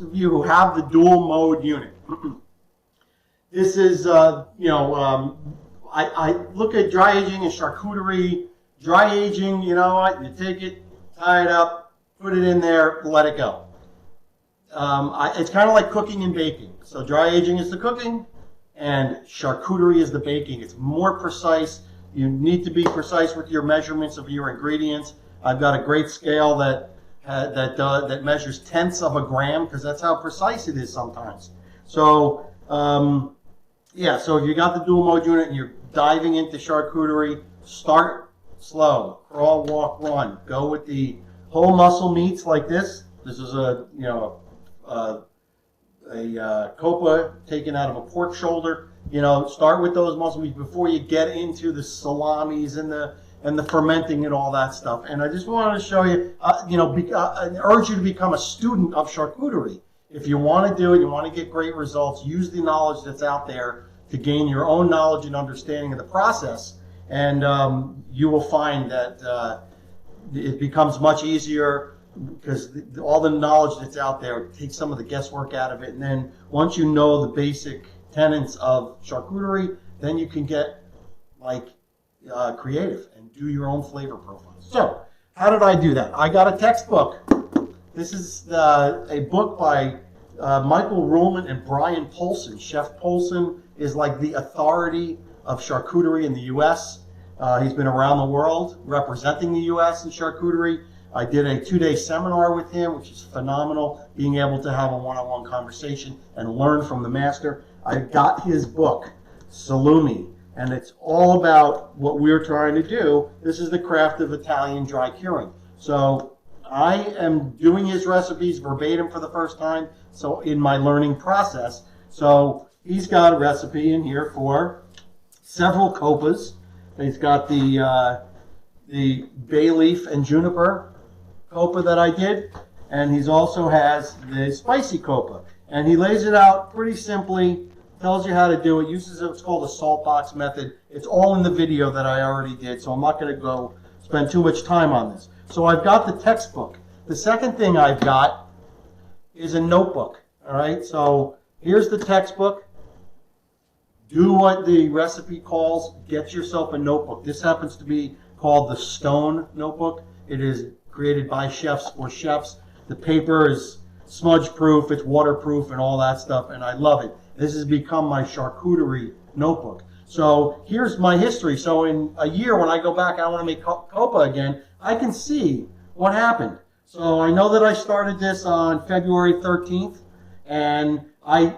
Of you who have the dual mode unit. This is, I look at dry aging and charcuterie. Dry aging, you know what? You take it, tie it up, put it in there, let it go. It's kind of like cooking and baking. So dry aging is the cooking, and charcuterie is the baking. It's more precise. You need to be precise with your measurements of your ingredients. I've got a great scale that measures tenths of a gram, because that's how precise it is sometimes. So yeah, so if you got the dual mode unit and you're diving into charcuterie, start slow, crawl, walk, run. Go with the whole muscle meats like this. This is a Coppa taken out of a pork shoulder. Start with those muscle meats before you get into the salamis and the fermenting and all that stuff. And I just wanted to show you, I urge you to become a student of charcuterie. If you want to do it, you want to get great results, use the knowledge that's out there to gain your own knowledge and understanding of the process. And you will find that it becomes much easier, because all the knowledge that's out there takes some of the guesswork out of it. And then once you know the basic tenets of charcuterie, then you can get creative and do your own flavor profiles. So how did I do that? I got a textbook. This is a book by Michael Ruhlman and Brian Polson. Chef Polson is like the authority of charcuterie in the U.S. He's been around the world representing the U.S. in charcuterie. I did a 2-day seminar with him, which is phenomenal, being able to have a one-on-one conversation and learn from the master. I got his book, Salumi, and it's all about what we're trying to do. This is the craft of Italian dry curing. So I am doing his recipes verbatim for the first time, so in my learning process. So he's got a recipe in here for several Coppas. He's got the bay leaf and juniper Coppa that I did, and he also has the spicy Coppa. And he lays it out pretty simply, tells you how to do it, uses what's called a salt box method. It's all in the video that I already did, so I'm not going to go spend too much time on this. So I've got the textbook. The second thing I've got is a notebook. All right, so here's the textbook. Do what the recipe calls. Get yourself a notebook. This happens to be called the Stone Notebook. It is created by chefs for chefs. The paper is smudge proof, it's waterproof and all that stuff, and I love it. This has become my charcuterie notebook. So here's my history. So in a year, when I go back and I want to make Coppa again, I can see what happened. So I know that I started this on February 13th, and I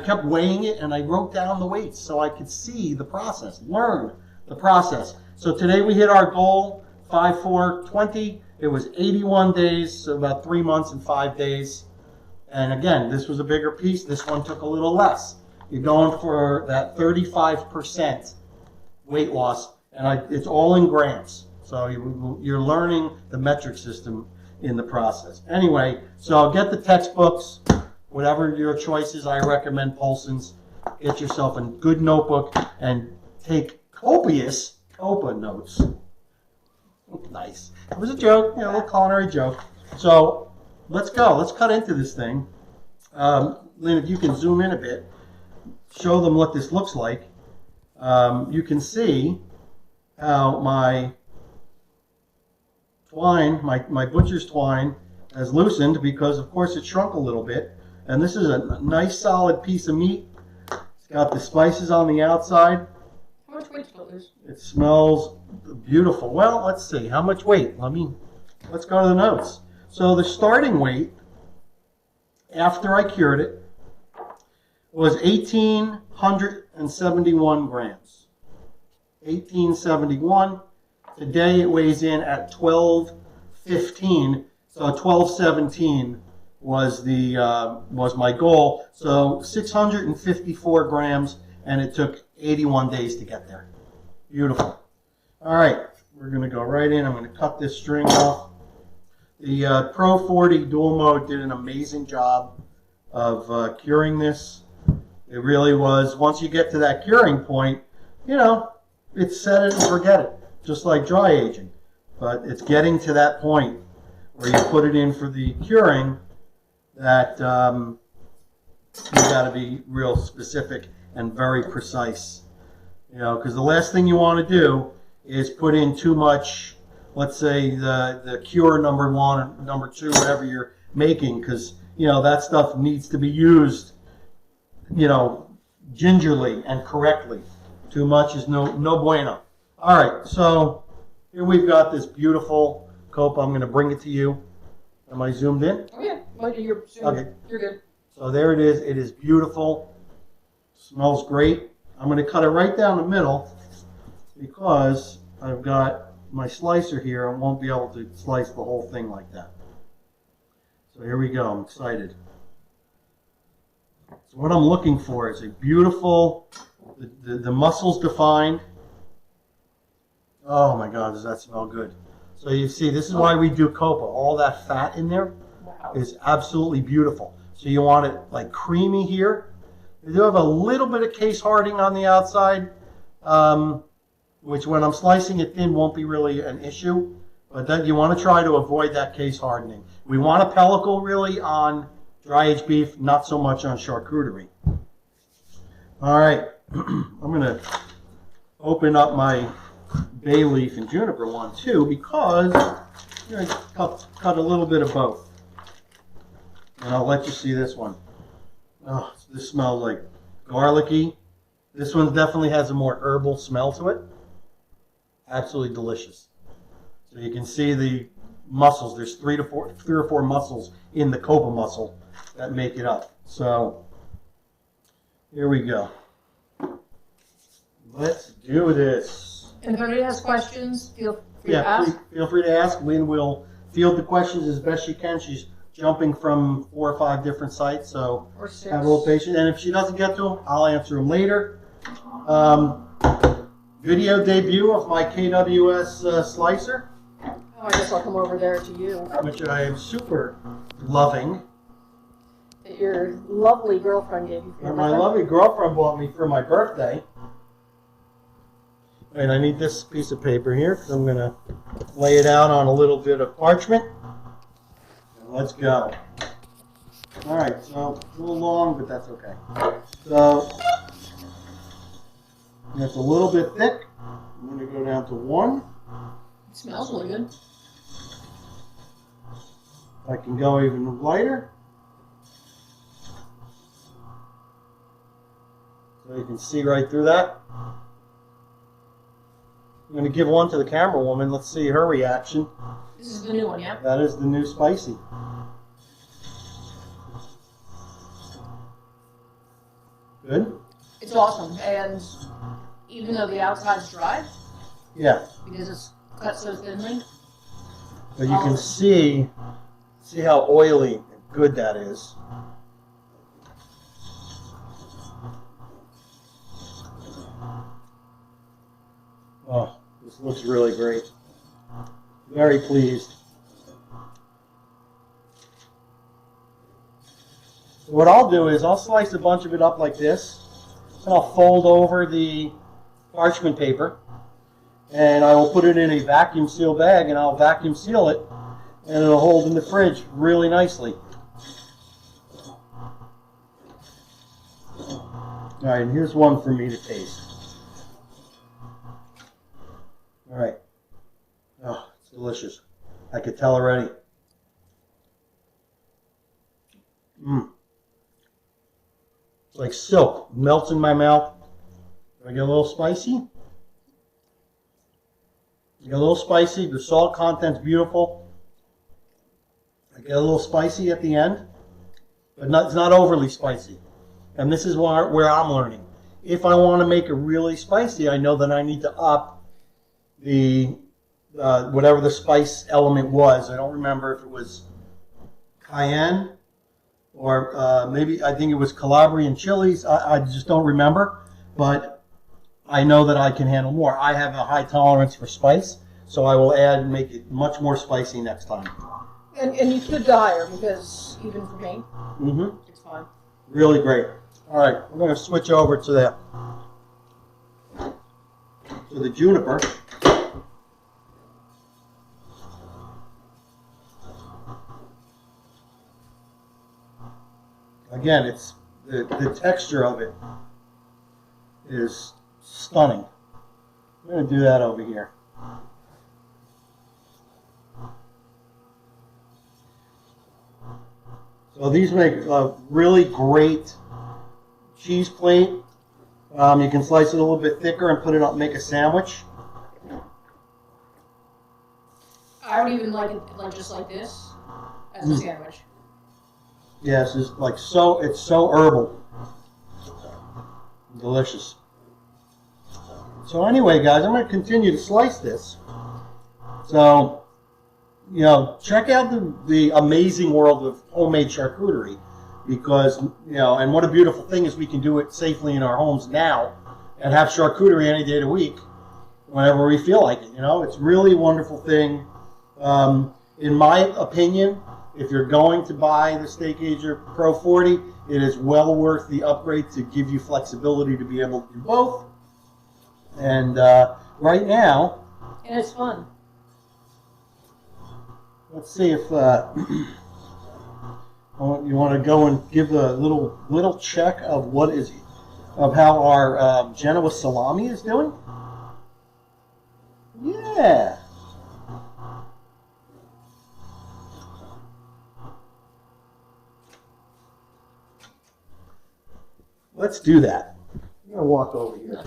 kept weighing it, and I wrote down the weights so I could see the process, learn the process. So today we hit our goal, 5/4/20. It was 81 days, so about 3 months and 5 days. And again, this was a bigger piece. This one took a little less. You're going for that 35% weight loss, and it's all in grams. So you're learning the metric system in the process. Anyway, so get the textbooks, whatever your choice is. I recommend Polson's. Get yourself a good notebook and take copious Coppa notes. Nice. It was a joke, a little culinary joke. So let's go. Let's cut into this thing. Lynn, if you can zoom in a bit, show them what this looks like. You can see how my twine, my butcher's twine, has loosened because, of course, it shrunk a little bit. And this is a nice, solid piece of meat. It's got the spices on the outside. How much weight will this? It smells beautiful. Well, let's see. How much weight? Let's go to the notes. So the starting weight, after I cured it, was 1,871 grams. 1871. Today it weighs in at 1215. So 1217 was my goal. So 654 grams, and it took 81 days to get there. Beautiful. All right, we're going to go right in. I'm going to cut this string off. The Pro 40 dual mode did an amazing job of curing this. It really was. Once you get to that curing point, it's set it and forget it, just like dry aging. But it's getting to that point where you put it in for the curing, that you got to be real specific and very precise. You know, because the last thing you want to do is put in too much, let's say the cure number 1 or number 2, whatever you're making, because, you know, that stuff needs to be used, you know, gingerly and correctly. Too much is no bueno. All right, so here we've got this beautiful Coppa. I'm going to bring it to you. Am I zoomed in? Oh yeah, Mikey, you're Okay. You're good. So there it is. It is beautiful. Smells great. I'm going to cut it right down the middle because I've got my slicer here. I won't be able to slice the whole thing like that. So here we go. I'm excited. So what I'm looking for is a beautiful, the muscles defined. Oh my God, does that smell good? So you see, this is why we do Coppa. All that fat in there is absolutely beautiful. So you want it like creamy here. You do have a little bit of case hardening on the outside, which when I'm slicing it thin won't be really an issue. But then you want to try to avoid that case hardening. We want a pellicle really on dry aged beef, not so much on charcuterie. All right, I'm going to open up my bay leaf and juniper one too because I'm going to cut a little bit of both. And I'll let you see this one. Oh, this smells like garlicky. This one definitely has a more herbal smell to it. Absolutely delicious. So you can see the muscles. There's three or four muscles in the Coppa muscle that make it up. So here we go. Let's do this. And if anybody has questions, feel free to ask. Feel free to ask. Lynn will field the questions as best she can. She's jumping from 4 or 5 different sites, so Or 6. have a little patience. And if she doesn't get to them, I'll answer them later. Video debut of my KWS slicer, Oh, I guess I'll come over there to you. which I am super loving. That your lovely girlfriend gave you. And my lovely girlfriend bought me for my birthday. And I need this piece of paper here because I'm going to lay it out on a little bit of parchment. And let's go. All right, so a little long, but that's okay. So it's a little bit thick. I'm going to go down to 1. It smells really good. I can go even lighter. So you can see right through that. I'm going to give one to the camera woman. Let's see her reaction. This is the new one, yeah? That is the new spicy. Good? It's awesome. And even though the outside's dry, Yeah. because it's cut so thinly, But you can see how oily and good that is. Oh, this looks really great. Very pleased. So what I'll do is I'll slice a bunch of it up like this, and I'll fold over the parchment paper, and I will put it in a vacuum seal bag, and I'll vacuum seal it, and it'll hold in the fridge really nicely. All right, and here's one for me to taste. All right. Oh, it's delicious. I could tell already. It's like silk. Melts in my mouth. Do I get a little spicy? I get a little spicy. The salt content's beautiful. I get a little spicy at the end, but it's not overly spicy. And this is where I'm learning. If I want to make it really spicy, I know that I need to up the whatever the spice element was. I don't remember if it was cayenne or maybe I think it was Calabrian chilies. I just don't remember, but I know that I can handle more. I have a high tolerance for spice, so I will add and make it much more spicy next time. and you could go higher because even for me, it's fine. Really great. All right, we're going to switch over to the juniper. Again, it's the texture of it is stunning. I'm going to do that over here. So these make a really great cheese plate. You can slice it a little bit thicker and put it up, make a sandwich. I would even like it just like this as a sandwich. Yeah, it's just like so. It's so herbal, delicious. So anyway, guys, I'm going to continue to slice this. So, you know, check out the amazing world of homemade charcuterie, because, you know, and what a beautiful thing is we can do it safely in our homes now and have charcuterie any day of the week whenever we feel like it. You know, it's really a wonderful thing. In my opinion, if you're going to buy the Steakager Pro 40, it is well worth the upgrade to give you flexibility to be able to do both. And right now, and it's fun. Let's see if you want to go and give a little check of how our Genoa salami is doing. Yeah. Let's do that. I'm going to walk over here.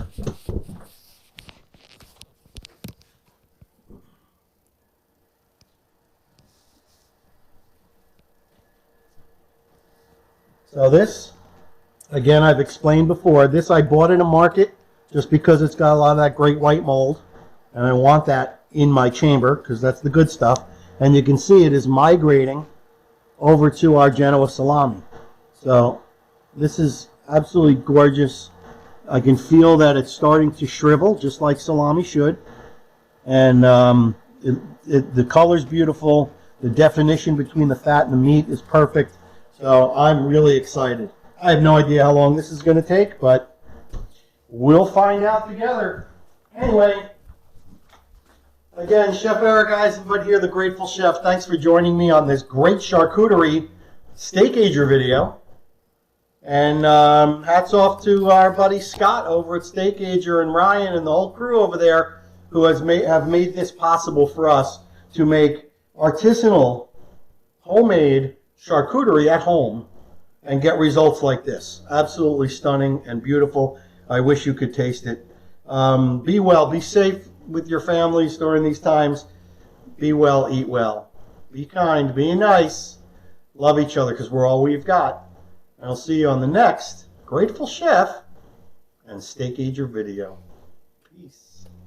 So this, again, I've explained before, this I bought in a market just because it's got a lot of that great white mold, and I want that in my chamber because that's the good stuff. And you can see it is migrating over to our Genoa salami. So this is absolutely gorgeous. I can feel that it's starting to shrivel, just like salami should. And the color's beautiful. The definition between the fat and the meat is perfect. So I'm really excited. I have no idea how long this is going to take, but we'll find out together. Anyway, again, Chef Eric Eisenbud here, the Grateful Chef. Thanks for joining me on this great charcuterie Steakager video. And hats off to our buddy Scott over at Steakager and Ryan and the whole crew over there who have made this possible for us to make artisanal, homemade charcuterie at home and get results like this. Absolutely stunning and beautiful. I wish you could taste it. Be well, be safe with your families during these times. Be well, eat well. Be kind, be nice. Love each other because we're all we've got. I'll see you on the next Grateful Chef and Steakager video. Peace.